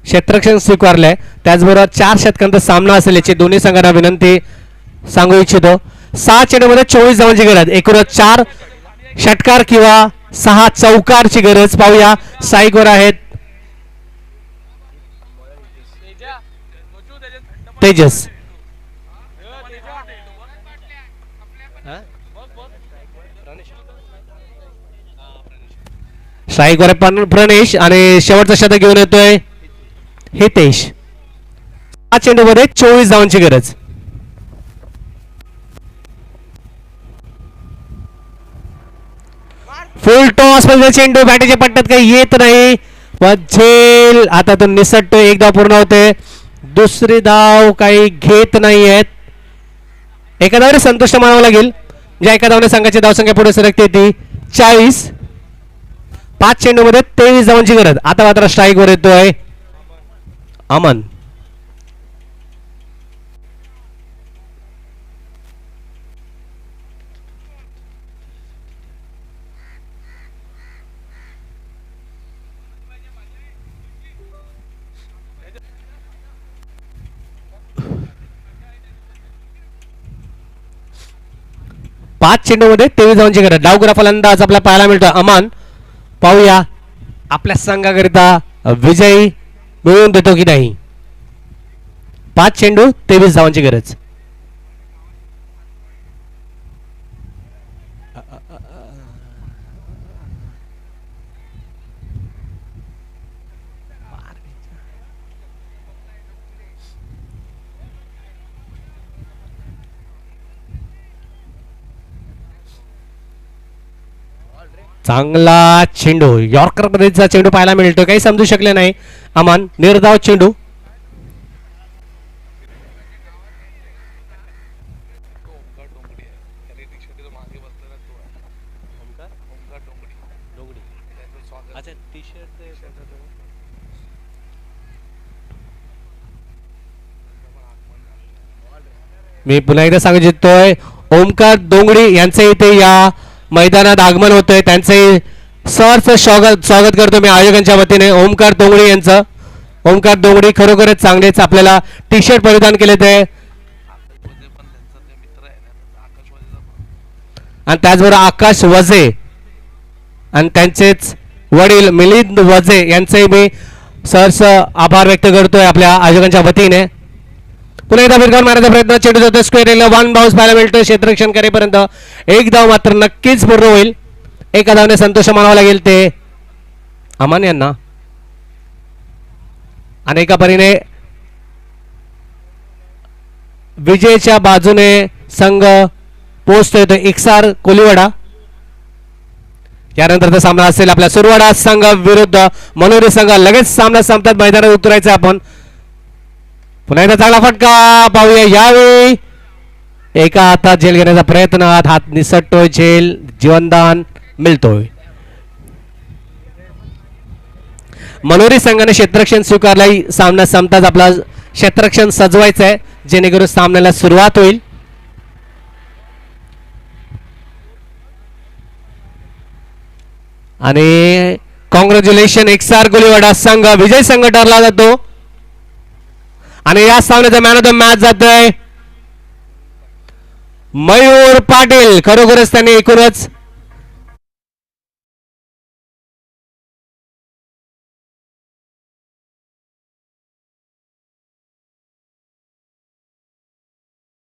क्षेत्ररक्षण स्वीकारलंय. त्याचबरोबर 4 षटकांचा सामना असेल याची दोन्ही संघांना विनंती सांगू इच्छितो. 6 चेंडूमध्ये 24 धावांची गरज एकूणच 4 षटकार किंवा 6 चौकारची गरज. पाहूया साईकवर आहेत तेजस स्ट्राईकवर प्रणेश आणि शेवटचा शतक घेऊन येतोय हितेश. 5 चेंडूमध्ये 24 धावांची गरज. फुल टॉस मध्ये चेंडू बॅटीच्या पट्ट्यात काही येत नाही. झेल आता तो निसटतोय. एक धाव पूर्ण होते. दुसरी धाव काही घेत नाही आहेत. एका धावाने संतुष्ट मानावं लागेल. ज्या एका धावाने संघाची धावसंख्या पुढे सरकते ती 40. 5 चेंडूमध्ये 23 धावांची गरज. आता मात्र स्ट्राईक वर येतोय अमन. पाच चेंडूमध्ये 23 धावांची गरज. डावखुरा फलंदाज आपल्याला पाहायला मिळतो अमन. पाहूया आपल्या संघाकरिता विजयी मिळवून देतो की नाही. 5 चेंडू 23 धावांची गरज. चांगला चेंडू यॉर्कर पद्धतीचा चेंडू पाहायला मिळतो. काही समजू शकले नाही अमन. निर्धाव चेंडू. मी पुन्हा एकदा सांगू इच्छितोय ओमकार डोंगडी यांचे इथे या मैदानात आगमन होतंय. त्यांचे सहर्ष स्वागत करतो मी आयोजकांच्या वतीने ओमकार डोंगडी यांचं. ओमकार डोंगडी खरोखरच चांगलेच आपल्याला टी शर्ट परिधान केले ते आणि त्याचबरोबर आकाश वजे आणि त्यांचेच वडील मिलिंद वजे यांचेही मी सहर्ष आभार व्यक्त करतोय आपल्या आयोजकांच्या वतीने. पुन्हा एकदा भिरकावून मारण्याचा प्रयत्न. चेंडू जातो स्क्वेअर एरियाला. 1 बाउन्स पाहायला मिळतो. क्षेत्ररक्षण करेपर्यंत एक धाव मात्र नक्कीच पूर्ण होईल. एका धावने संतोष मानावा लागेल ते अमन यांना. अनेका परीने विजयच्या बाजूने संघ पोहोचतोय तो एकसार कोलीवाडा. यानंतरचा सामना असेल आपला सुरवाडा संघ विरुद्ध मनोरी संघ. लगेच सामना संपतात. मैदानात उतरायचं आपण. पुन्हा एकदा चांगला फटका. पाहूया यावेळी एका हातात झेल घेण्याचा प्रयत्न. हात निसटतोय. झेल जीवनदान मिळतोय. मनोरी संघाने क्षेत्ररक्षण स्वीकारलाय. सामना संपताच आपला क्षेत्ररक्षण सजवायचं आहे जेणेकरून सामन्याला सुरुवात होईल. आणि कॉंग्रॅच्युलेशन एकसार कोलीवाडा संघ विजय संघ ठरला जातो आणि या सामन्याचा मॅन ऑफ द मॅच जातोय मयूर पाटील. खरोखरच त्यांनी एकूणच